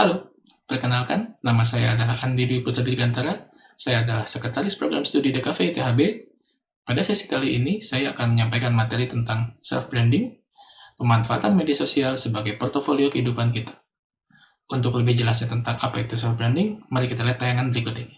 Halo, perkenalkan, nama saya adalah Andi Dwi Putra Dirgantara. Saya adalah Sekretaris Program Studi DKV ITHB. Pada sesi kali ini, saya akan menyampaikan materi tentang self-branding, pemanfaatan media sosial sebagai portofolio kehidupan kita. Untuk lebih jelasnya tentang apa itu self-branding, mari kita lihat tayangan berikut ini.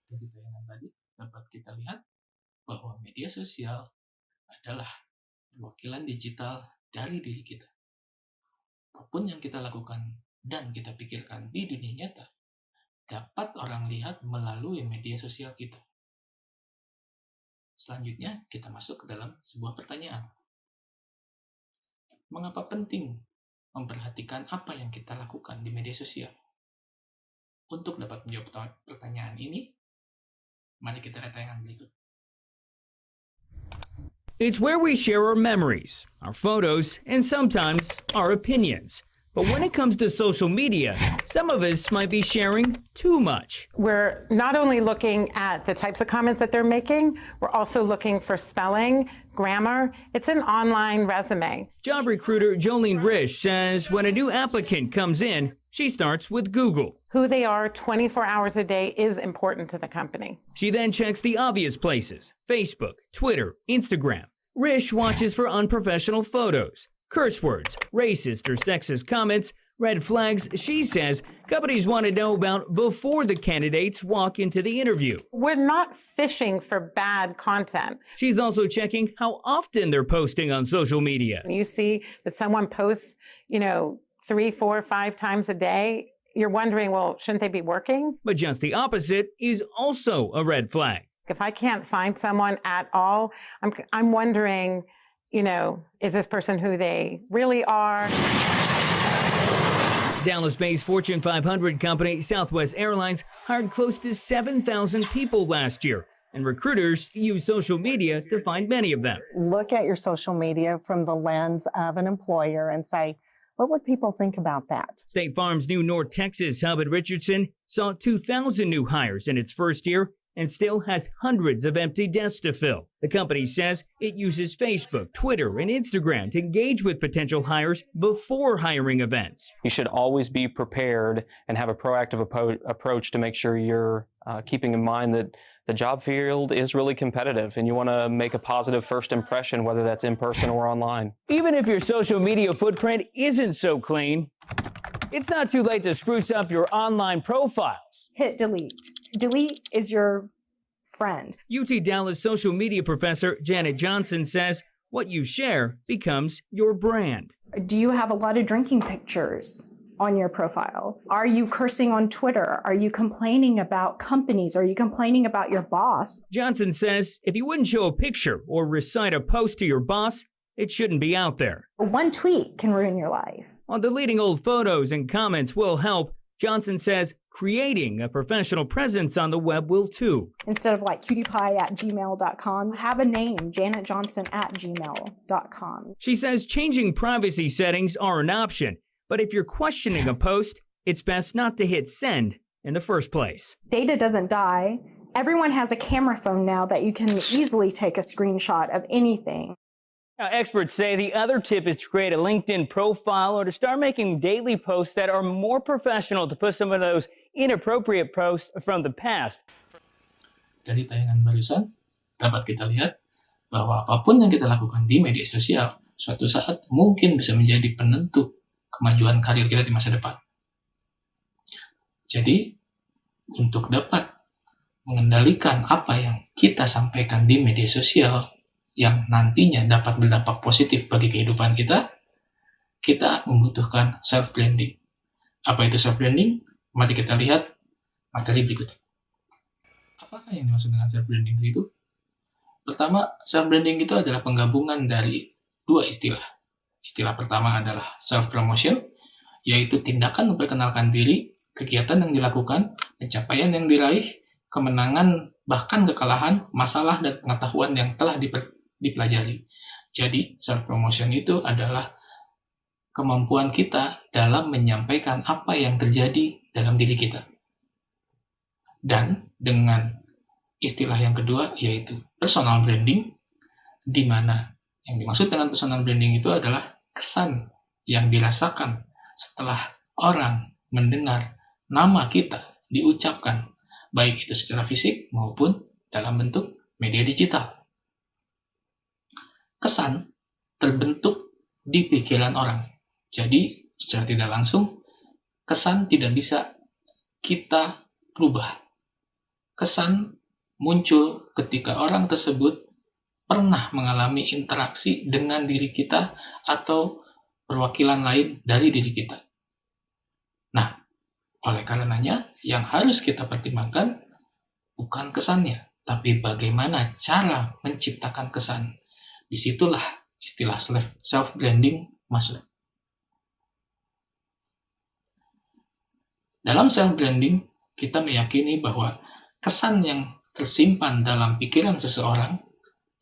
Dari tayangan tadi dapat kita lihat bahwa media sosial adalah perwakilan digital dari diri kita. Apapun yang kita lakukan dan kita pikirkan di dunia nyata dapat orang lihat melalui media sosial kita. Selanjutnya kita masuk ke dalam sebuah pertanyaan. Mengapa penting memperhatikan apa yang kita lakukan di media sosial? Untuk dapat menjawab pertanyaan ini, mari kita lihat tayangan berikut. It's where we share our memories, our photos, and sometimes our opinions. But when it comes to social media, some of us might be sharing too much. We're not only looking at the types of comments that they're making, we're also looking for spelling, grammar. It's an online resume. Job recruiter Jolene Risch says when a new applicant comes in, she starts with Google. Who they are 24 hours a day is important to the company. She then checks the obvious places: Facebook, Twitter, Instagram. Risch watches for unprofessional photos, curse words, racist or sexist comments, red flags she says companies want to know about before the candidates walk into the interview. We're not fishing for bad content. She's also checking how often they're posting on social media. You see that someone posts, 3, 4, 5 times a day, you're wondering, well, shouldn't they be working? But just the opposite is also a red flag. If I can't find someone at all, I'm wondering, is this person who they really are? Dallas-based Fortune 500 company Southwest Airlines hired close to 7,000 people last year, and recruiters use social media to find many of them. Look at your social media from the lens of an employer and say, what would people think about that? State Farm's new North Texas hub at Richardson saw 2,000 new hires in its first year and still has hundreds of empty desks to fill. The company says it uses Facebook, Twitter, and Instagram to engage with potential hires before hiring events. You should always be prepared and have a proactive approach to make sure you're keeping in mind that the job field is really competitive and you want to make a positive first impression, whether that's in person or online. Even if your social media footprint isn't so clean, it's not too late to spruce up your online profiles. Hit delete. Delete is your friend. UT Dallas social media professor Janet Johnson says what you share becomes your brand. Do you have a lot of drinking pictures on your profile? Are you cursing on Twitter? Are you complaining about companies? Are you complaining about your boss? Johnson says if you wouldn't show a picture or recite a post to your boss, it shouldn't be out there. One tweet can ruin your life. While deleting old photos and comments will help, Johnson says creating a professional presence on the web will too. Instead of like cutiepie@gmail.com, have a name, janetjohnson@gmail.com. She says changing privacy settings are an option, but if you're questioning a post, it's best not to hit send in the first place. Data doesn't die. Everyone has a camera phone now that you can easily take a screenshot of anything. Now, experts say the other tip is to create a LinkedIn profile or to start making daily posts that are more professional to put some of those inappropriate posts from the past. Dari tayangan barusan, dapat kita lihat bahwa apapun yang kita lakukan di media sosial, suatu saat mungkin bisa menjadi penentu kemajuan karir kita di masa depan. Jadi, untuk dapat mengendalikan apa yang kita sampaikan di media sosial, yang nantinya dapat berdampak positif bagi kehidupan kita, kita membutuhkan self-branding. Apa itu self-branding? Mari kita lihat materi berikut. Apakah yang dimaksud dengan self-branding itu? Pertama, self-branding itu adalah penggabungan dari dua istilah. Istilah pertama adalah self-promotion, yaitu tindakan memperkenalkan diri, kegiatan yang dilakukan, pencapaian yang diraih, kemenangan, bahkan kekalahan, masalah, dan pengetahuan yang telah dipelajari. Jadi, self-promotion itu adalah kemampuan kita dalam menyampaikan apa yang terjadi dalam diri kita. Dan dengan istilah yang kedua, yaitu personal branding, di mana yang dimaksud dengan personal branding itu adalah kesan yang dirasakan setelah orang mendengar nama kita diucapkan, baik itu secara fisik maupun dalam bentuk media digital. Kesan terbentuk di pikiran orang. Jadi, secara tidak langsung, kesan tidak bisa kita rubah. Kesan muncul ketika orang tersebut pernah mengalami interaksi dengan diri kita atau perwakilan lain dari diri kita. Nah, oleh karenanya, yang harus kita pertimbangkan bukan kesannya, tapi bagaimana cara menciptakan kesan. Disitulah istilah self-branding masuk. Dalam self-branding, kita meyakini bahwa kesan yang tersimpan dalam pikiran seseorang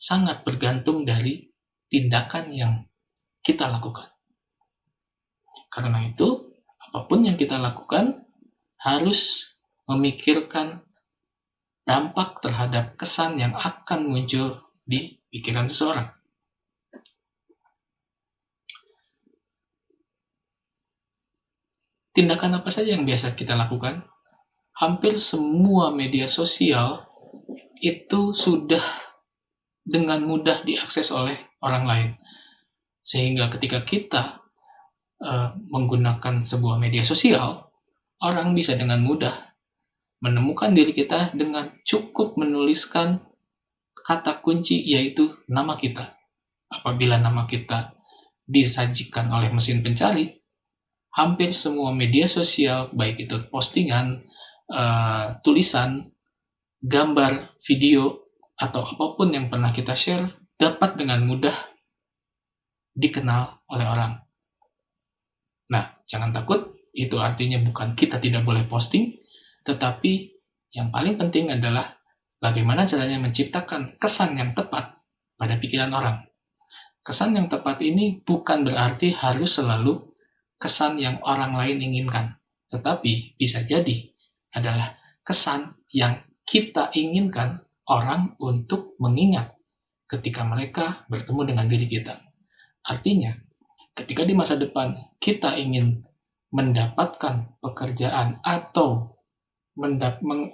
sangat bergantung dari tindakan yang kita lakukan. Karena itu, apapun yang kita lakukan harus memikirkan dampak terhadap kesan yang akan muncul di pikiran seseorang. Tindakan apa saja yang biasa kita lakukan? Hampir semua media sosial itu sudah dengan mudah diakses oleh orang lain. Sehingga ketika kita menggunakan sebuah media sosial, orang bisa dengan mudah menemukan diri kita dengan cukup menuliskan kata kunci, yaitu nama kita. Apabila nama kita disajikan oleh mesin pencari, hampir semua media sosial, baik itu postingan, tulisan, gambar, video, atau apapun yang pernah kita share, dapat dengan mudah dikenal oleh orang. Nah, jangan takut, itu artinya bukan kita tidak boleh posting, tetapi yang paling penting adalah bagaimana caranya menciptakan kesan yang tepat pada pikiran orang. Kesan yang tepat ini bukan berarti harus selalu kesan yang orang lain inginkan, tetapi bisa jadi adalah kesan yang kita inginkan orang untuk mengingat ketika mereka bertemu dengan diri kita. Artinya, ketika di masa depan kita ingin mendapatkan pekerjaan atau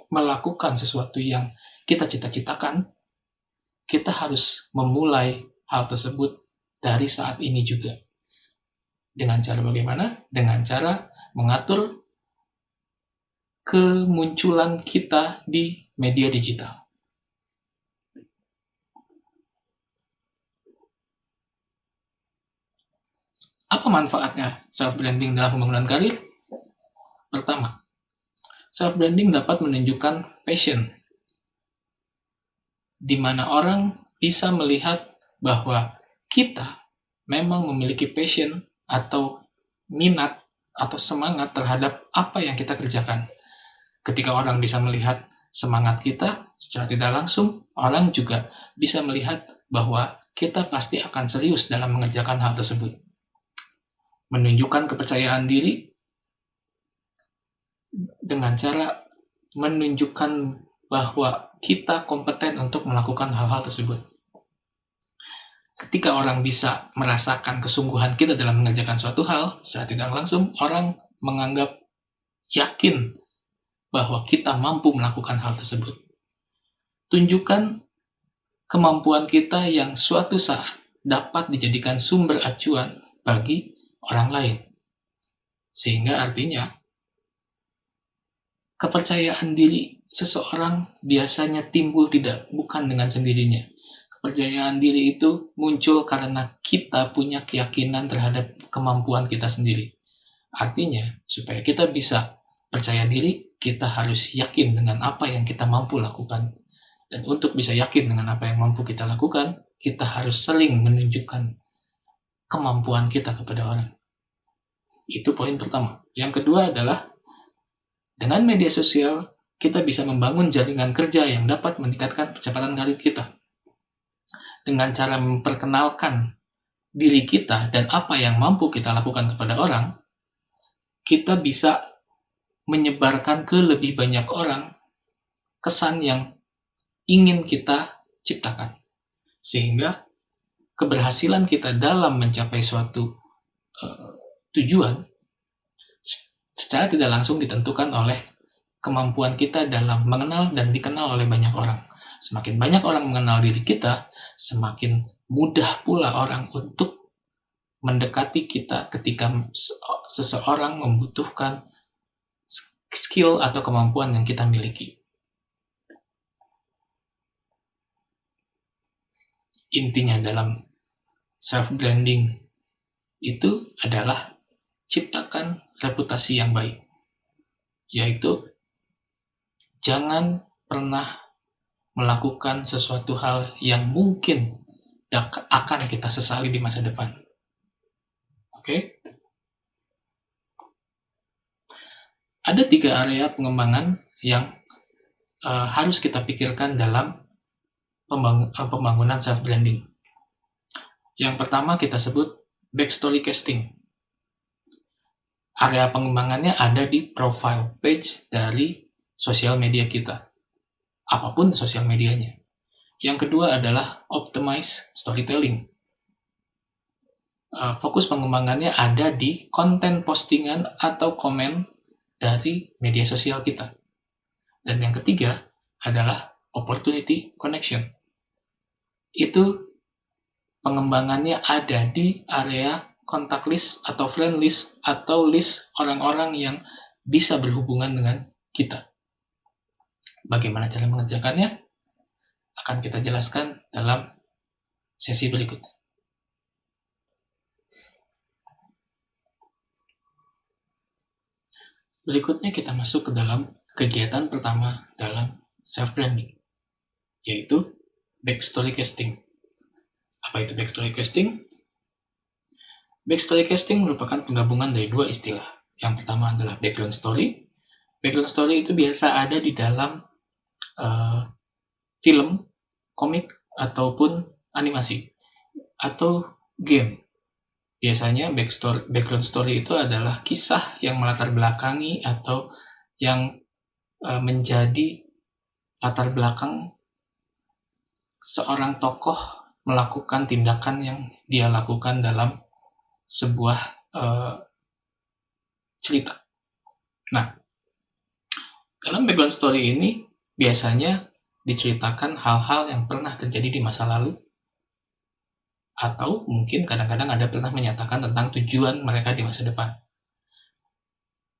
melakukan sesuatu yang kita cita-citakan, kita harus memulai hal tersebut dari saat ini juga. Dengan cara bagaimana? Dengan cara mengatur kemunculan kita di media digital. Apa manfaatnya self-branding dalam pembangunan karir? Pertama, self-branding dapat menunjukkan passion, di mana orang bisa melihat bahwa kita memang memiliki passion atau minat atau semangat terhadap apa yang kita kerjakan. Ketika orang bisa melihat semangat kita, secara tidak langsung, orang juga bisa melihat bahwa kita pasti akan serius dalam mengerjakan hal tersebut. Menunjukkan kepercayaan diri dengan cara menunjukkan bahwa kita kompeten untuk melakukan hal-hal tersebut. Ketika orang bisa merasakan kesungguhan kita dalam mengerjakan suatu hal, secara tidak langsung, orang menganggap yakin bahwa kita mampu melakukan hal tersebut. Tunjukkan kemampuan kita yang suatu saat dapat dijadikan sumber acuan bagi orang lain. Sehingga artinya, kepercayaan diri seseorang biasanya timbul bukan dengan sendirinya. Kepercayaan diri itu muncul karena kita punya keyakinan terhadap kemampuan kita sendiri. Artinya, supaya kita bisa percaya diri, kita harus yakin dengan apa yang kita mampu lakukan. Dan untuk bisa yakin dengan apa yang mampu kita lakukan, kita harus sering menunjukkan kemampuan kita kepada orang. Itu poin pertama. Yang kedua adalah, dengan media sosial, kita bisa membangun jaringan kerja yang dapat meningkatkan kecepatan karir kita. Dengan cara memperkenalkan diri kita dan apa yang mampu kita lakukan kepada orang, kita bisa menyebarkan ke lebih banyak orang kesan yang ingin kita ciptakan. Sehingga keberhasilan kita dalam mencapai suatu tujuan secara tidak langsung ditentukan oleh kemampuan kita dalam mengenal dan dikenal oleh banyak orang. Semakin banyak orang mengenal diri kita, semakin mudah pula orang untuk mendekati kita ketika seseorang membutuhkan skill atau kemampuan yang kita miliki. Intinya dalam self-branding itu adalah ciptakan reputasi yang baik. Yaitu, jangan pernah melakukan sesuatu hal yang mungkin akan kita sesali di masa depan. Oke? Ada 3 area pengembangan yang harus kita pikirkan dalam pembangunan self-branding. Yang pertama kita sebut backstory casting. Area pengembangannya ada di profile page dari sosial media kita. Apapun sosial medianya. Yang kedua adalah optimize storytelling. Fokus pengembangannya ada di konten postingan atau komen dari media sosial kita. Dan yang ketiga adalah opportunity connection. Itu pengembangannya ada di area kontak list atau friend list atau list orang-orang yang bisa berhubungan dengan kita. Bagaimana cara mengerjakannya? Akan kita jelaskan dalam sesi berikutnya. Berikutnya kita masuk ke dalam kegiatan pertama dalam self-branding, yaitu backstory casting. Apa itu backstory casting? Backstory casting merupakan penggabungan dari 2 istilah. Yang pertama adalah background story. Background story itu biasa ada di dalam film, komik, ataupun animasi, atau game. Biasanya background story itu adalah kisah yang melatar belakangi atau yang menjadi latar belakang seorang tokoh melakukan tindakan yang dia lakukan dalam sebuah cerita. Nah, dalam background story ini biasanya diceritakan hal-hal yang pernah terjadi di masa lalu, atau mungkin kadang-kadang ada pernah menyatakan tentang tujuan mereka di masa depan.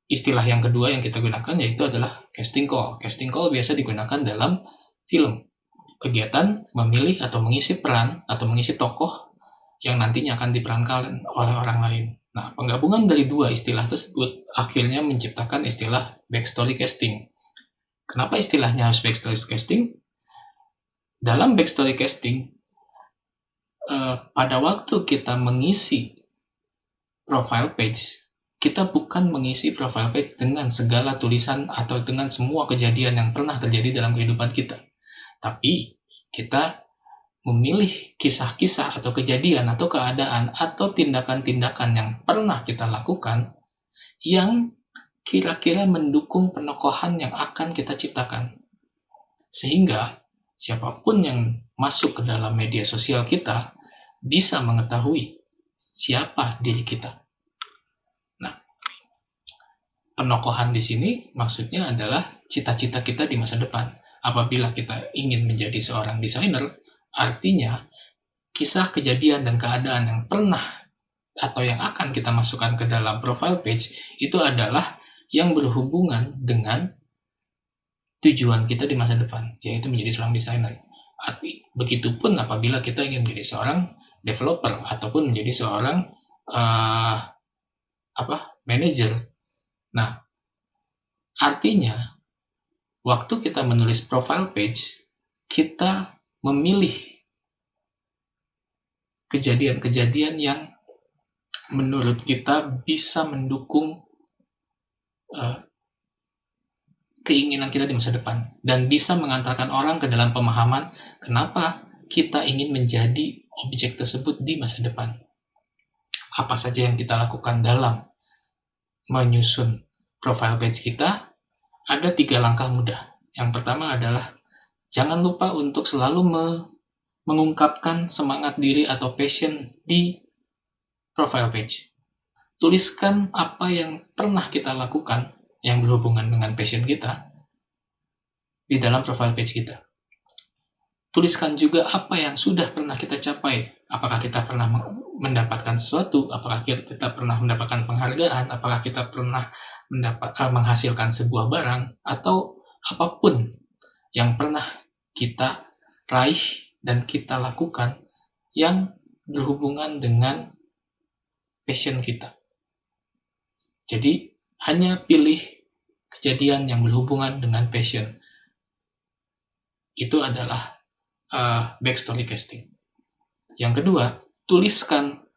Istilah yang kedua yang kita gunakan yaitu adalah casting call. Casting call biasa digunakan dalam film. Kegiatan memilih atau mengisi peran atau mengisi tokoh yang nantinya akan diperankan oleh orang lain. Nah, penggabungan dari dua istilah tersebut akhirnya menciptakan istilah backstory casting. Kenapa istilahnya harus backstory casting? Dalam backstory casting, pada waktu kita mengisi profile page, kita bukan mengisi profile page dengan segala tulisan atau dengan semua kejadian yang pernah terjadi dalam kehidupan kita. Tapi kita memilih kisah-kisah atau kejadian atau keadaan atau tindakan-tindakan yang pernah kita lakukan yang kira-kira mendukung penokohan yang akan kita ciptakan. Sehingga siapapun yang masuk ke dalam media sosial kita bisa mengetahui siapa diri kita. Nah, penokohan di sini maksudnya adalah cita-cita kita di masa depan. Apabila kita ingin menjadi seorang desainer, artinya kisah, kejadian, dan keadaan yang pernah atau yang akan kita masukkan ke dalam profile page itu adalah yang berhubungan dengan tujuan kita di masa depan, yaitu menjadi seorang desainer. Begitupun apabila kita ingin menjadi seorang developer ataupun menjadi seorang manajer. Nah, artinya waktu kita menulis profile page, kita memilih kejadian-kejadian yang menurut kita bisa mendukung keinginan kita di masa depan dan bisa mengantarkan orang ke dalam pemahaman kenapa kita ingin menjadi objek tersebut di masa depan. Apa saja yang kita lakukan dalam menyusun profile page kita? Ada 3 langkah mudah. Yang pertama adalah jangan lupa untuk selalu mengungkapkan semangat diri atau passion di profile page. Tuliskan apa yang pernah kita lakukan yang berhubungan dengan passion kita di dalam profile page kita. Tuliskan juga apa yang sudah pernah kita capai. Apakah kita pernah mendapatkan sesuatu, apakah kita pernah mendapatkan penghargaan, apakah kita pernah menghasilkan sebuah barang, atau apapun yang pernah kita raih dan kita lakukan yang berhubungan dengan passion kita. Jadi, hanya pilih kejadian yang berhubungan dengan passion. Itu adalah backstory casting. Yang kedua, tuliskan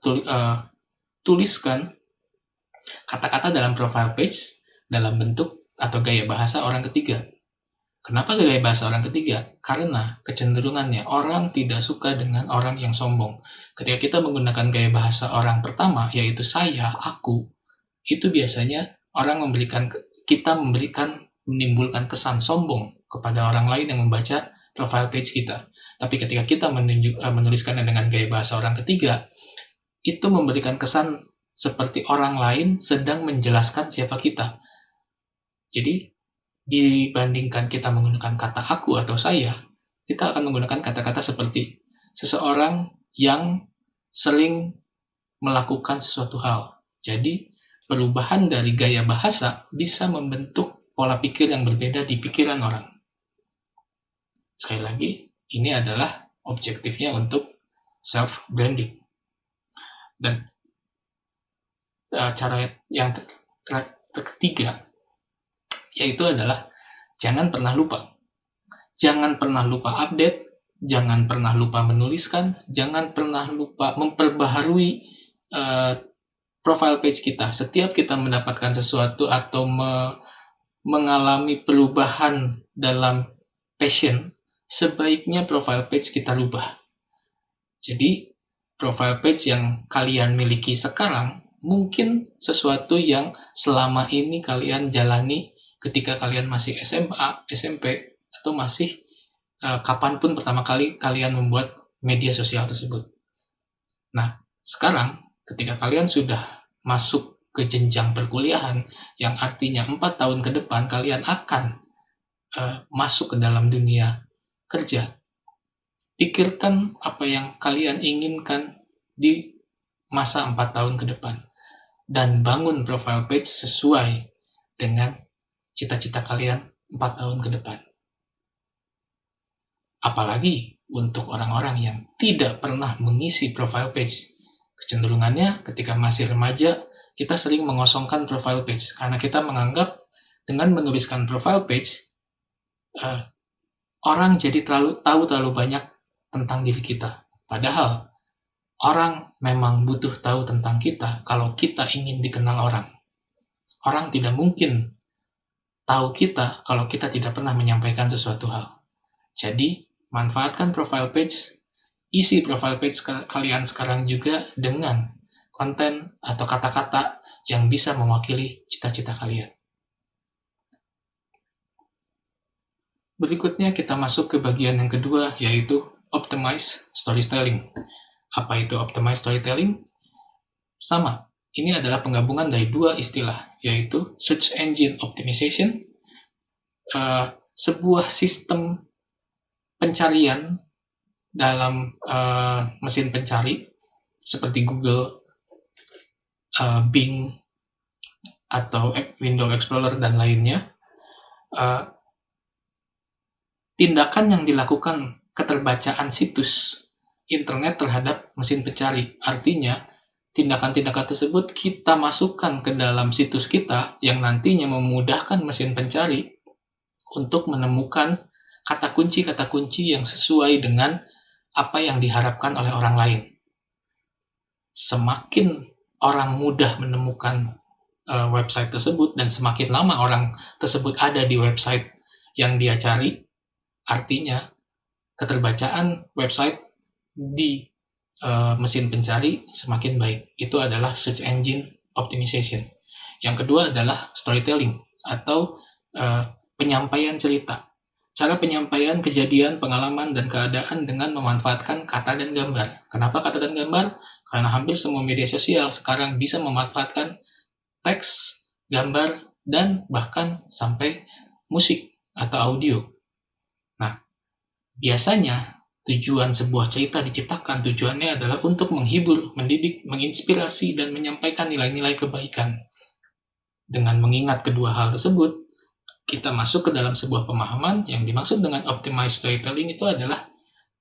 kata-kata dalam profile page dalam bentuk atau gaya bahasa orang ketiga. Kenapa gaya bahasa orang ketiga? Karena kecenderungannya orang tidak suka dengan orang yang sombong. Ketika kita menggunakan gaya bahasa orang pertama, yaitu saya, aku, itu biasanya orang menimbulkan kesan sombong kepada orang lain yang membaca profile page kita. Tapi ketika kita menuliskannya dengan gaya bahasa orang ketiga, itu memberikan kesan seperti orang lain sedang menjelaskan siapa kita. Jadi, dibandingkan kita menggunakan kata aku atau saya, kita akan menggunakan kata-kata seperti seseorang yang sering melakukan sesuatu hal. Jadi, perubahan dari gaya bahasa bisa membentuk pola pikir yang berbeda di pikiran orang. Sekali lagi, ini adalah objektifnya untuk self-branding. Dan cara yang ketiga, yaitu adalah jangan pernah lupa. Jangan pernah lupa update, jangan pernah lupa menuliskan, jangan pernah lupa memperbaharui profile page kita. Setiap kita mendapatkan sesuatu atau mengalami perubahan dalam passion, sebaiknya profile page kita rubah. Jadi, profile page yang kalian miliki sekarang mungkin sesuatu yang selama ini kalian jalani ketika kalian masih SMA, SMP, atau masih kapanpun pertama kali kalian membuat media sosial tersebut. Nah, sekarang ketika kalian sudah masuk ke jenjang perkuliahan, yang artinya 4 tahun ke depan kalian akan masuk ke dalam dunia kerja, pikirkan apa yang kalian inginkan di masa 4 tahun ke depan, dan bangun profile page sesuai dengan cita-cita kalian 4 tahun ke depan. Apalagi untuk orang-orang yang tidak pernah mengisi profile page Kecenderungannya ketika masih remaja, kita sering mengosongkan profile page karena kita menganggap dengan menuliskan profile page, orang jadi tahu terlalu banyak tentang diri kita. Padahal orang memang butuh tahu tentang kita kalau kita ingin dikenal orang. Orang tidak mungkin tahu kita kalau kita tidak pernah menyampaikan sesuatu hal. Jadi, manfaatkan profile page, isi profile page kalian sekarang juga dengan konten atau kata-kata yang bisa mewakili cita-cita kalian. Berikutnya kita masuk ke bagian yang kedua, yaitu optimize storytelling. Apa itu optimize storytelling? Sama, ini adalah penggabungan dari dua istilah, yaitu search engine optimization, sebuah sistem pencarian dalam mesin pencari seperti Google, Bing, atau Windows Explorer dan lainnya. Tindakan yang dilakukan keterbacaan situs internet terhadap mesin pencari. Artinya, tindakan-tindakan tersebut kita masukkan ke dalam situs kita yang nantinya memudahkan mesin pencari untuk menemukan kata kunci yang sesuai dengan apa yang diharapkan oleh orang lain. Semakin orang mudah menemukan website tersebut dan semakin lama orang tersebut ada di website yang dia cari, artinya keterbacaan website di mesin pencari semakin baik. Itu adalah search engine optimization. Yang kedua adalah storytelling atau penyampaian cerita. Cara penyampaian kejadian, pengalaman, dan keadaan dengan memanfaatkan kata dan gambar. Kenapa kata dan gambar? Karena hampir semua media sosial sekarang bisa memanfaatkan teks, gambar, dan bahkan sampai musik atau audio. Nah, biasanya tujuan sebuah cerita diciptakan, tujuannya adalah untuk menghibur, mendidik, menginspirasi, dan menyampaikan nilai-nilai kebaikan. Dengan mengingat kedua hal tersebut, kita masuk ke dalam sebuah pemahaman yang dimaksud dengan optimized storytelling itu adalah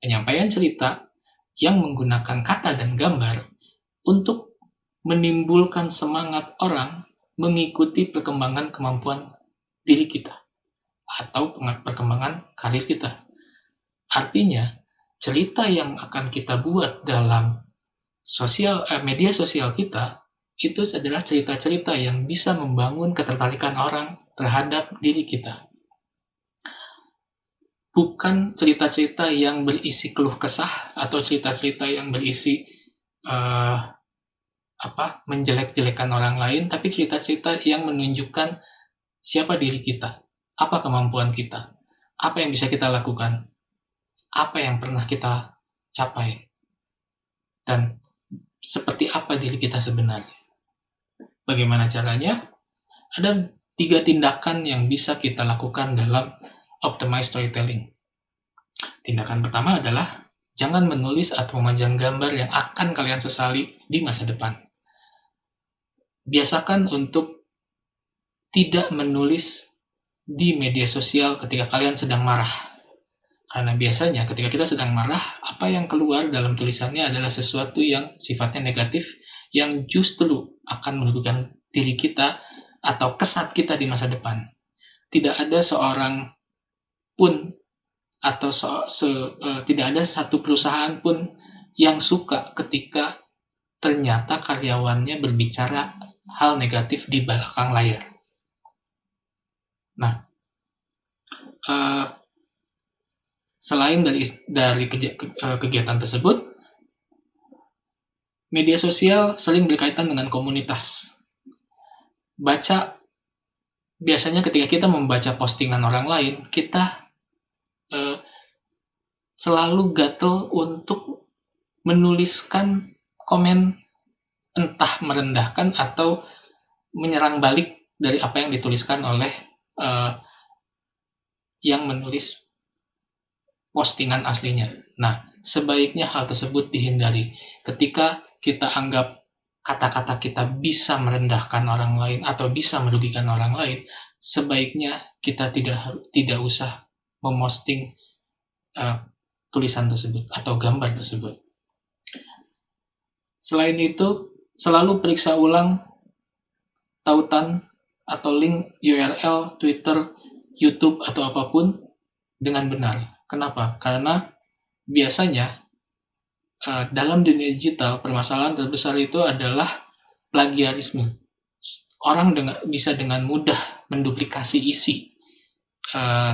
penyampaian cerita yang menggunakan kata dan gambar untuk menimbulkan semangat orang mengikuti perkembangan kemampuan diri kita atau perkembangan karir kita. Artinya, cerita yang akan kita buat dalam media sosial kita itu adalah cerita-cerita yang bisa membangun ketertarikan orang terhadap diri kita. Bukan cerita-cerita yang berisi keluh kesah atau cerita-cerita yang berisi menjelek-jelekan orang lain, tapi cerita-cerita yang menunjukkan siapa diri kita, apa kemampuan kita, apa yang bisa kita lakukan, apa yang pernah kita capai, dan seperti apa diri kita sebenarnya. Bagaimana caranya? Ada 3 tindakan yang bisa kita lakukan dalam optimized storytelling. Tindakan pertama adalah jangan menulis atau memajang gambar yang akan kalian sesali di masa depan. Biasakan untuk tidak menulis di media sosial ketika kalian sedang marah. Karena biasanya ketika kita sedang marah, apa yang keluar dalam tulisannya adalah sesuatu yang sifatnya negatif, yang justru akan merugikan diri kita atau kesan kita di masa depan. Tidak ada seorang pun atau tidak ada satu perusahaan pun yang suka ketika ternyata karyawannya berbicara hal negatif di belakang layar. Nah, selain dari kegiatan tersebut, media sosial sering berkaitan dengan komunitas. Biasanya ketika kita membaca postingan orang lain, kita selalu gatel untuk menuliskan komen entah merendahkan atau menyerang balik dari apa yang dituliskan oleh yang menulis postingan aslinya. Nah, sebaiknya hal tersebut dihindari. Ketika kita anggap kata-kata kita bisa merendahkan orang lain atau bisa merugikan orang lain, sebaiknya kita tidak usah memosting tulisan tersebut atau gambar tersebut. Selain itu, selalu periksa ulang tautan atau link URL, Twitter, YouTube, atau apapun dengan benar. Kenapa? Karena biasanya dalam dunia digital, permasalahan terbesar itu adalah plagiarisme. Orang bisa dengan mudah menduplikasi isi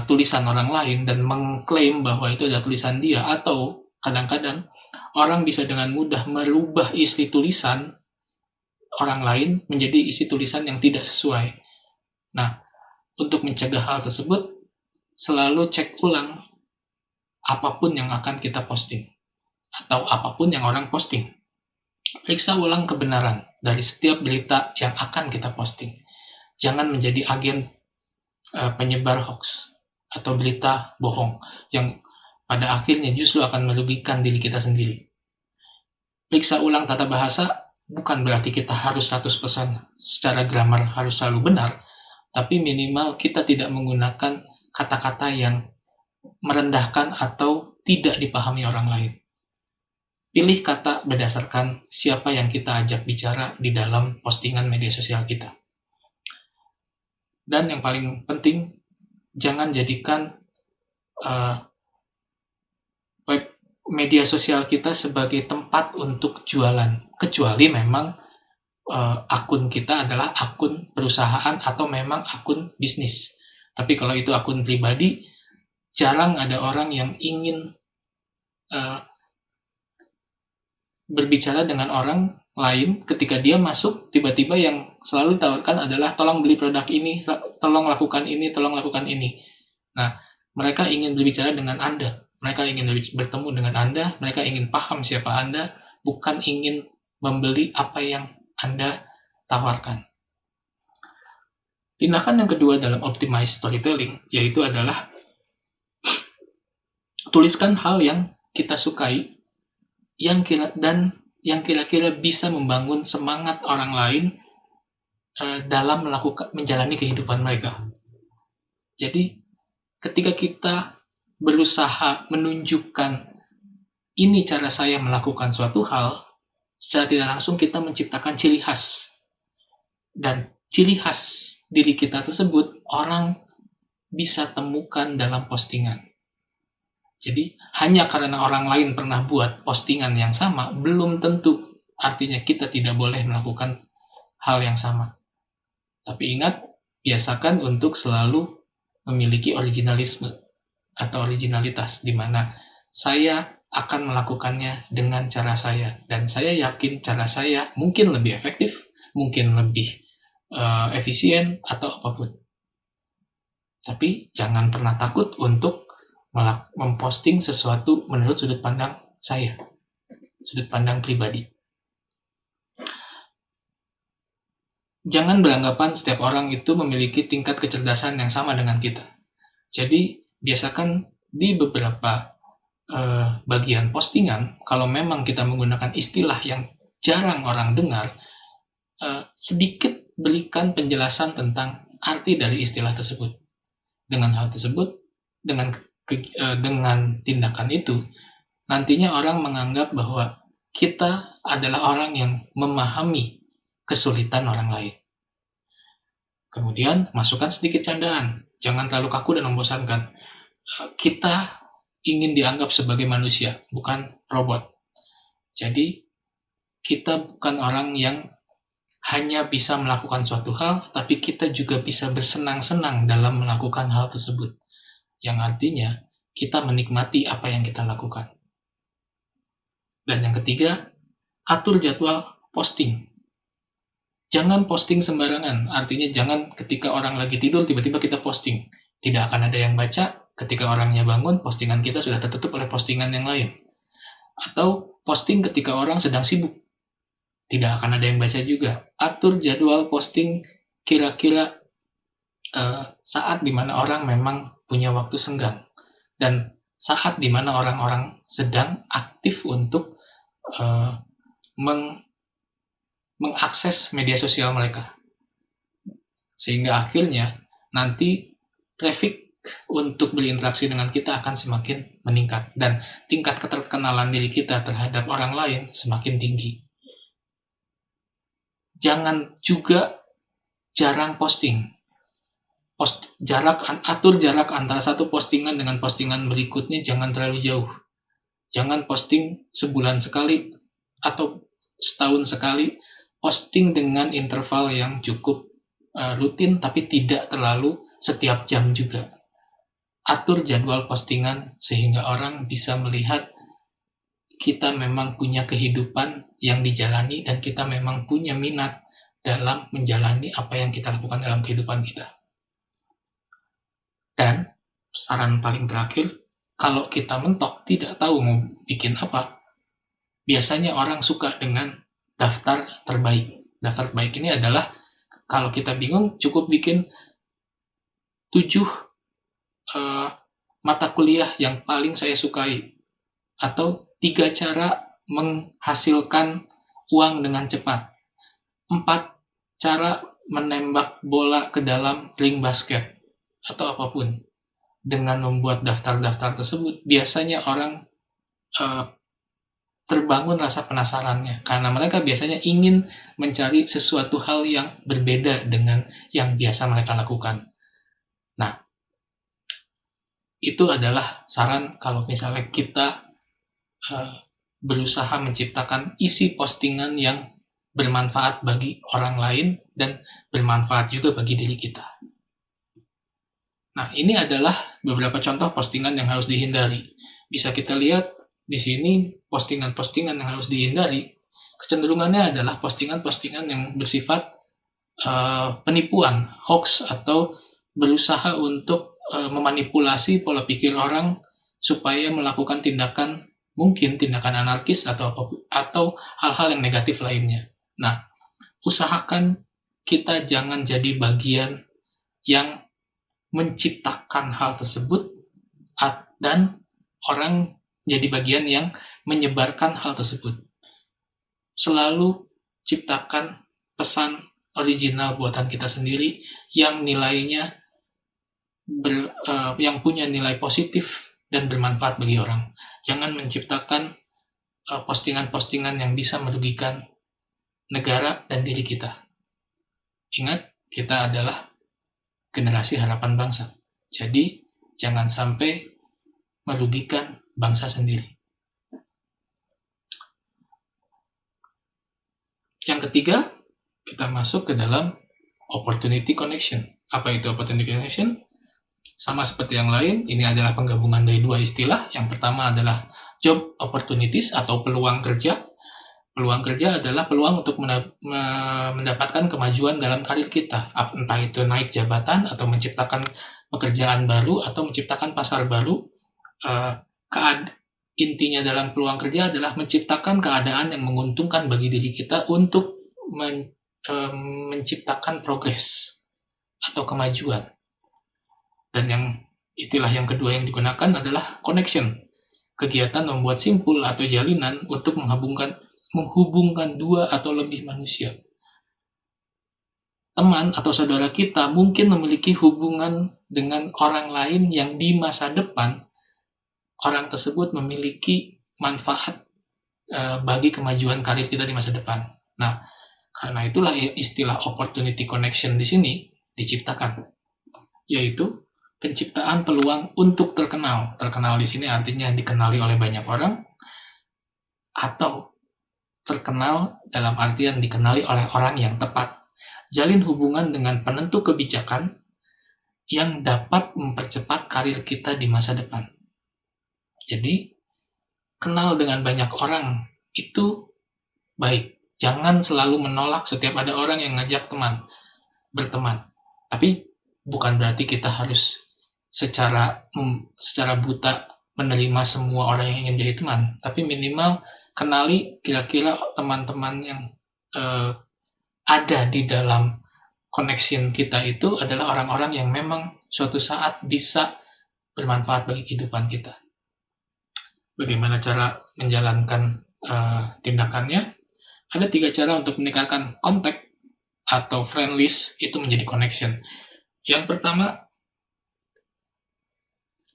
tulisan orang lain dan mengklaim bahwa itu adalah tulisan dia, atau kadang-kadang orang bisa dengan mudah merubah isi tulisan orang lain menjadi isi tulisan yang tidak sesuai. Nah, untuk mencegah hal tersebut, selalu cek ulang apapun yang akan kita posting atau apapun yang orang posting. Periksa ulang kebenaran dari setiap berita yang akan kita posting. Jangan menjadi agen penyebar hoax atau berita bohong yang pada akhirnya justru akan merugikan diri kita sendiri. Periksa ulang tata bahasa bukan berarti kita harus 100% secara grammar harus selalu benar, tapi minimal kita tidak menggunakan kata-kata yang merendahkan atau tidak dipahami orang lain. Pilih kata berdasarkan siapa yang kita ajak bicara di dalam postingan media sosial kita. Dan yang paling penting, jangan jadikan web media sosial kita sebagai tempat untuk jualan, kecuali memang akun kita adalah akun perusahaan atau memang akun bisnis. Tapi kalau itu akun pribadi, jarang ada orang yang ingin berbicara dengan orang lain ketika dia masuk, tiba-tiba yang selalu ditawarkan adalah tolong beli produk ini, tolong lakukan ini, tolong lakukan ini. Nah, mereka ingin berbicara dengan Anda, mereka ingin bertemu dengan Anda, mereka ingin paham siapa Anda, bukan ingin membeli apa yang Anda tawarkan. Tindakan yang kedua dalam optimize storytelling, yaitu adalah tuliskan hal yang kita sukai, yang kira-kira bisa membangun semangat orang lain dalam menjalani kehidupan mereka. Jadi, ketika kita berusaha menunjukkan ini cara saya melakukan suatu hal, secara tidak langsung kita menciptakan ciri khas. Dan ciri khas diri kita tersebut orang bisa temukan dalam postingan. Jadi, hanya karena orang lain pernah buat postingan yang sama, belum tentu artinya kita tidak boleh melakukan hal yang sama. Tapi ingat, biasakan untuk selalu memiliki originalisme atau originalitas, di mana saya akan melakukannya dengan cara saya. Dan saya yakin cara saya mungkin lebih efektif, mungkin lebih efisien, atau apapun. Tapi jangan pernah takut untuk memposting sesuatu menurut sudut pandang saya, sudut pandang pribadi. Jangan beranggapan setiap orang itu memiliki tingkat kecerdasan yang sama dengan kita. Jadi, biasakan di beberapa bagian postingan, kalau memang kita menggunakan istilah yang jarang orang dengar, sedikit berikan penjelasan tentang arti dari istilah tersebut. Dengan hal tersebut, dengan tindakan itu, nantinya orang menganggap bahwa kita adalah orang yang memahami kesulitan orang lain. Kemudian, masukkan sedikit candaan. Jangan terlalu kaku dan membosankan. Kita ingin dianggap sebagai manusia, bukan robot. Jadi, kita bukan orang yang hanya bisa melakukan suatu hal, tapi kita juga bisa bersenang-senang dalam melakukan hal tersebut. Yang artinya, kita menikmati apa yang kita lakukan. Dan yang ketiga, atur jadwal posting. Jangan posting sembarangan, artinya jangan ketika orang lagi tidur, tiba-tiba kita posting. Tidak akan ada yang baca, ketika orangnya bangun, postingan kita sudah tertutup oleh postingan yang lain. Atau posting ketika orang sedang sibuk. Tidak akan ada yang baca juga. Atur jadwal posting kira-kira saat dimana orang memang punya waktu senggang, dan saat dimana orang-orang sedang aktif untuk mengakses media sosial mereka, sehingga akhirnya nanti traffic untuk berinteraksi dengan kita akan semakin meningkat dan tingkat keterkenalan diri kita terhadap orang lain semakin tinggi. jangan juga jarang posting. Atur jarak antara satu postingan dengan postingan berikutnya, jangan terlalu jauh. Jangan posting sebulan sekali atau setahun sekali. Posting dengan interval yang cukup rutin, tapi tidak terlalu setiap jam juga. Atur jadwal postingan sehingga orang bisa melihat kita memang punya kehidupan yang dijalani dan kita memang punya minat dalam menjalani apa yang kita lakukan dalam kehidupan kita. Dan saran paling terakhir, kalau kita mentok tidak tahu mau bikin apa, biasanya orang suka dengan daftar terbaik. Daftar terbaik ini adalah kalau kita bingung cukup bikin 7 mata kuliah yang paling saya sukai, atau 3 cara menghasilkan uang dengan cepat, 4 cara menembak bola ke dalam ring basket, atau apapun. Dengan membuat daftar-daftar tersebut, biasanya orang terbangun rasa penasarannya, karena mereka biasanya ingin mencari sesuatu hal yang berbeda dengan yang biasa mereka lakukan. Nah, itu adalah saran kalau misalnya kita berusaha menciptakan isi postingan yang bermanfaat bagi orang lain dan bermanfaat juga bagi diri kita. Nah, ini adalah beberapa contoh postingan yang harus dihindari. Bisa kita lihat di sini postingan-postingan yang harus dihindari, kecenderungannya adalah postingan-postingan yang bersifat penipuan, hoax, atau berusaha untuk memanipulasi pola pikir orang supaya melakukan tindakan anarkis atau hal-hal yang negatif lainnya. Nah, usahakan kita jangan jadi bagian yang menciptakan hal tersebut dan orang jadi bagian yang menyebarkan hal tersebut. Selalu ciptakan pesan original buatan kita sendiri yang nilainya yang punya nilai positif dan bermanfaat bagi orang. Jangan menciptakan postingan-postingan yang bisa merugikan negara dan diri kita. Ingat, kita adalah generasi harapan bangsa. Jadi, jangan sampai merugikan bangsa sendiri. Yang ketiga, kita masuk ke dalam opportunity connection. Apa itu opportunity connection? Sama seperti yang lain, ini adalah penggabungan dari 2 istilah. Yang pertama adalah job opportunities atau peluang kerja. Peluang kerja adalah peluang untuk mendapatkan kemajuan dalam karir kita. Entah itu naik jabatan, atau menciptakan pekerjaan baru, atau menciptakan pasar baru. Intinya dalam peluang kerja adalah menciptakan keadaan yang menguntungkan bagi diri kita untuk menciptakan progres atau kemajuan. Dan istilah yang kedua yang digunakan adalah connection. Kegiatan membuat simpul atau jalinan untuk menghubungkan 2 atau lebih manusia. Teman atau saudara kita mungkin memiliki hubungan dengan orang lain yang di masa depan orang tersebut memiliki manfaat bagi kemajuan karir kita di masa depan. Nah, karena itulah istilah opportunity connection di sini diciptakan, yaitu penciptaan peluang untuk terkenal. Terkenal di sini artinya dikenali oleh banyak orang, atau terkenal dalam artian dikenali oleh orang yang tepat. Jalin hubungan dengan penentu kebijakan yang dapat mempercepat karir kita di masa depan. Jadi, kenal dengan banyak orang itu baik. Jangan selalu menolak setiap ada orang yang ngajak berteman. Tapi bukan berarti kita harus secara buta menerima semua orang yang ingin jadi teman. Tapi minimal kenali kira-kira teman-teman yang ada di dalam connection kita itu adalah orang-orang yang memang suatu saat bisa bermanfaat bagi kehidupan kita. Bagaimana cara menjalankan tindakannya? Ada 3 cara untuk meningkatkan kontak atau friend list itu menjadi connection. Yang pertama,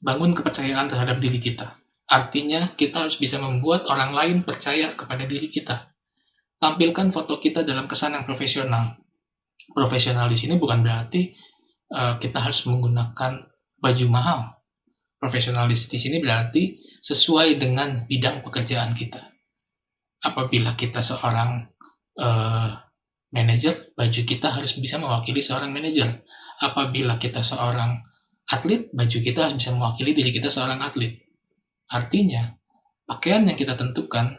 bangun kepercayaan terhadap diri kita. Artinya, kita harus bisa membuat orang lain percaya kepada diri kita. tampilkan foto kita dalam kesan yang profesional. Profesional di sini bukan berarti kita harus menggunakan baju mahal. Profesionalis di sini berarti sesuai dengan bidang pekerjaan kita. Apabila kita seorang manajer, baju kita harus bisa mewakili seorang manajer. Apabila kita seorang atlet, baju kita harus bisa mewakili diri kita seorang atlet. Artinya, pakaian yang kita tentukan,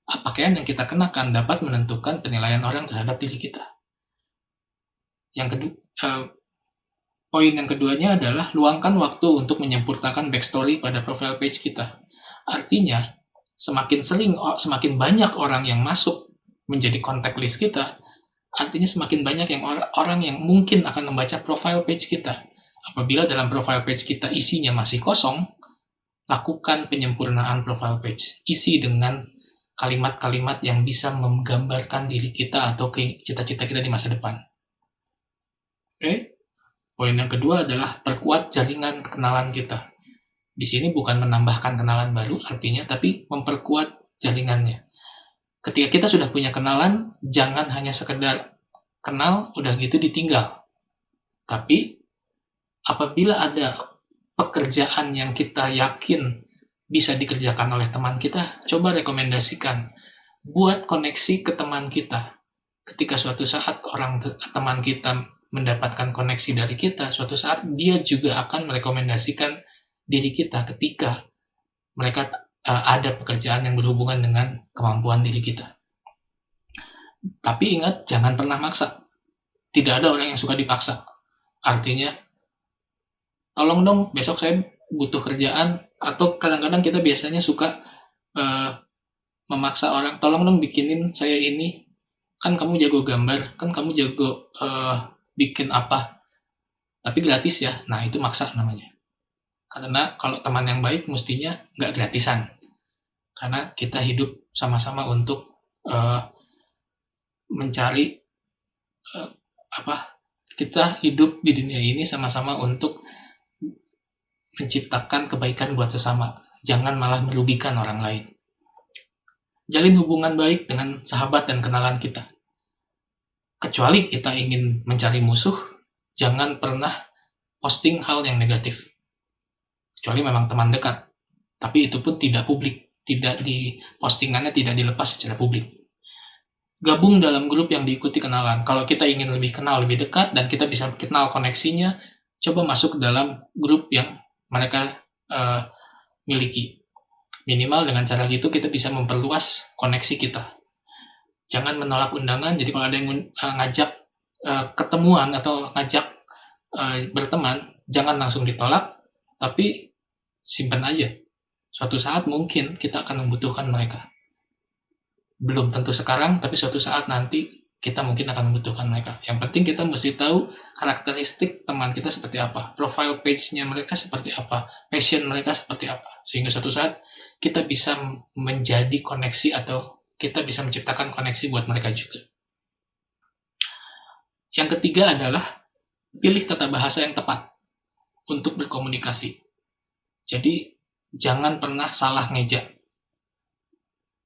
pakaian yang kita kenakan dapat menentukan penilaian orang terhadap diri kita. Yang kedua, poin yang keduanya adalah luangkan waktu untuk menyempurnakan backstory pada profile page kita. Artinya, semakin banyak orang yang masuk menjadi contact list kita, artinya semakin banyak orang yang mungkin akan membaca profile page kita. Apabila dalam profile page kita isinya masih kosong, lakukan penyempurnaan profile page. Isi dengan kalimat-kalimat yang bisa menggambarkan diri kita atau cita-cita kita di masa depan. Oke? Poin yang kedua adalah perkuat jaringan kenalan kita. Di sini bukan menambahkan kenalan baru artinya, tapi memperkuat jaringannya. Ketika kita sudah punya kenalan, jangan hanya sekedar kenal, udah gitu ditinggal. Tapi, apabila ada pekerjaan yang kita yakin bisa dikerjakan oleh teman kita, coba rekomendasikan. Buat koneksi ke teman kita. Ketika suatu saat teman kita mendapatkan koneksi dari kita, suatu saat dia juga akan merekomendasikan diri kita ketika mereka ada pekerjaan yang berhubungan dengan kemampuan diri kita. Tapi ingat, jangan pernah maksa. Tidak ada orang yang suka dipaksa. Artinya, tolong dong, besok saya butuh kerjaan, atau kadang-kadang kita biasanya suka memaksa orang, tolong dong bikinin saya ini, kan kamu jago gambar, kan kamu jago bikin apa, tapi gratis ya. Nah, itu maksa namanya. Karena kalau teman yang baik mestinya nggak gratisan. Karena kita hidup sama-sama untuk mencari kita hidup di dunia ini sama-sama untuk menciptakan kebaikan buat sesama. Jangan malah merugikan orang lain. Jalin hubungan baik dengan sahabat dan kenalan kita. Kecuali kita ingin mencari musuh, jangan pernah posting hal yang negatif. Kecuali memang teman dekat. Tapi itu pun tidak publik. Postingannya tidak dilepas secara publik. Gabung dalam grup yang diikuti kenalan. Kalau kita ingin lebih kenal, lebih dekat, dan kita bisa kenal koneksinya, coba masuk ke dalam grup yang mereka miliki. Minimal dengan cara gitu kita bisa memperluas koneksi kita. Jangan menolak undangan. Jadi kalau ada yang ngajak ketemuan atau ngajak berteman, jangan langsung ditolak, tapi simpan aja. Suatu saat mungkin kita akan membutuhkan mereka. Belum tentu sekarang, tapi suatu saat nanti kita mungkin akan membutuhkan mereka. Yang penting kita mesti tahu karakteristik teman kita seperti apa, profile page-nya mereka seperti apa, passion mereka seperti apa. Sehingga suatu saat kita bisa menjadi koneksi atau kita bisa menciptakan koneksi buat mereka juga. Yang ketiga adalah pilih tata bahasa yang tepat untuk berkomunikasi. Jadi, jangan pernah salah ngeja.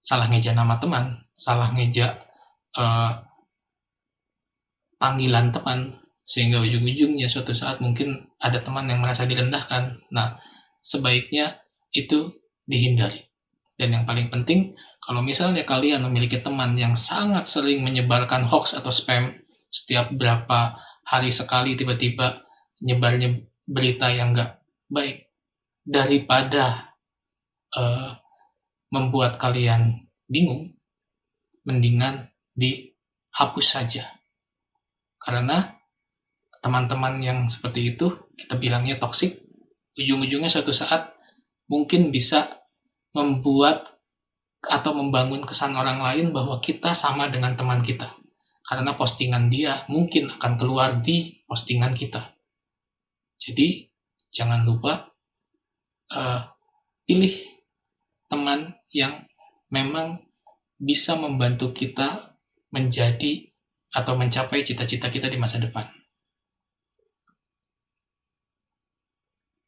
Salah ngeja nama teman, salah ngeja panggilan teman, sehingga ujung-ujungnya suatu saat mungkin ada teman yang merasa direndahkan. Nah, sebaiknya itu dihindari. Dan yang paling penting, kalau misalnya kalian memiliki teman yang sangat sering menyebarkan hoax atau spam, setiap berapa hari sekali tiba-tiba nyebarnya berita yang nggak baik, daripada membuat kalian bingung, mendingan dihapus saja. Karena teman-teman yang seperti itu, kita bilangnya toksik, ujung-ujungnya suatu saat mungkin bisa membuat atau membangun kesan orang lain bahwa kita sama dengan teman kita. Karena postingan dia mungkin akan keluar di postingan kita. Jadi, jangan lupa pilih teman yang memang bisa membantu kita menjadi atau mencapai cita-cita kita di masa depan.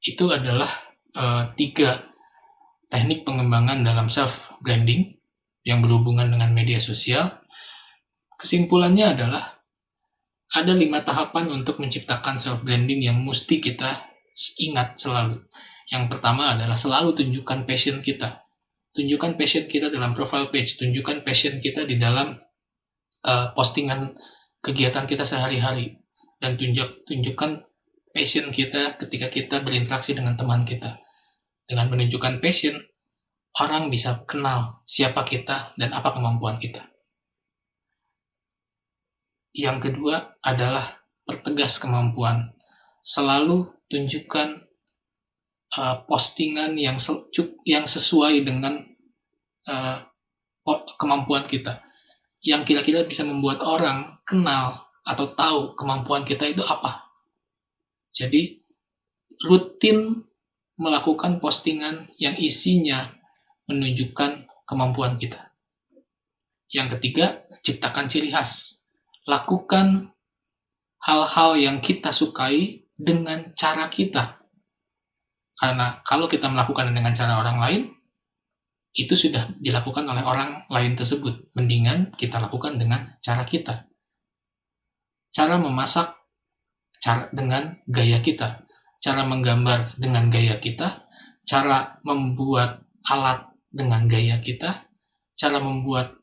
Itu adalah 3 teknik pengembangan dalam self-branding yang berhubungan dengan media sosial. Kesimpulannya adalah ada 5 tahapan untuk menciptakan self-branding yang mesti kita ingat selalu. Yang pertama adalah selalu tunjukkan passion kita. Tunjukkan passion kita dalam profile page, tunjukkan passion kita di dalam postingan kegiatan kita sehari-hari, dan tunjukkan passion kita ketika kita berinteraksi dengan teman kita. Dengan menunjukkan passion, orang bisa kenal siapa kita dan apa kemampuan kita. Yang kedua adalah pertegas kemampuan. Selalu tunjukkan postingan yang sesuai dengan kemampuan kita, yang kira-kira bisa membuat orang kenal atau tahu kemampuan kita itu apa. Jadi rutin melakukan postingan yang isinya menunjukkan kemampuan kita. Yang ketiga, ciptakan ciri khas. Lakukan hal-hal yang kita sukai dengan cara kita. Karena kalau kita melakukan dengan cara orang lain, itu sudah dilakukan oleh orang lain tersebut. Mendingan kita lakukan dengan cara kita. Cara memasak dengan gaya kita. Cara menggambar dengan gaya kita. Cara membuat alat dengan gaya kita. Cara membuat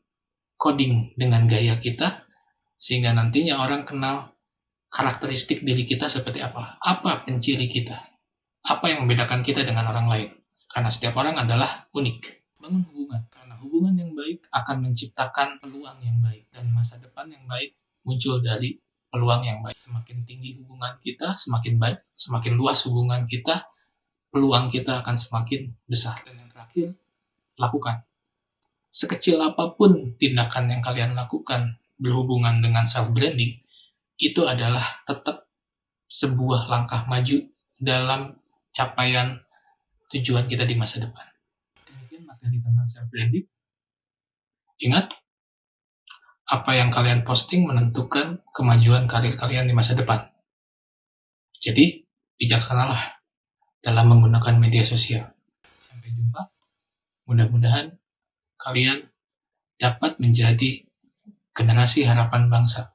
coding dengan gaya kita. Sehingga nantinya orang kenal karakteristik diri kita seperti apa. Apa penciri kita. Apa yang membedakan kita dengan orang lain. Karena setiap orang adalah unik. Bangun hubungan. Karena hubungan yang baik akan menciptakan peluang yang baik. Dan masa depan yang baik muncul dari peluang yang baik. Semakin tinggi hubungan kita, semakin baik. Semakin luas hubungan kita, peluang kita akan semakin besar. Dan yang terakhir, lakukan. Sekecil apapun tindakan yang kalian lakukan berhubungan dengan self-branding, itu adalah tetap sebuah langkah maju dalam capaian tujuan kita di masa depan. Demikian materi tentang self-branding. Ingat, apa yang kalian posting menentukan kemajuan karir kalian di masa depan. Jadi, bijaksanalah dalam menggunakan media sosial. Sampai jumpa. Mudah-mudahan kalian dapat menjadi generasi harapan bangsa.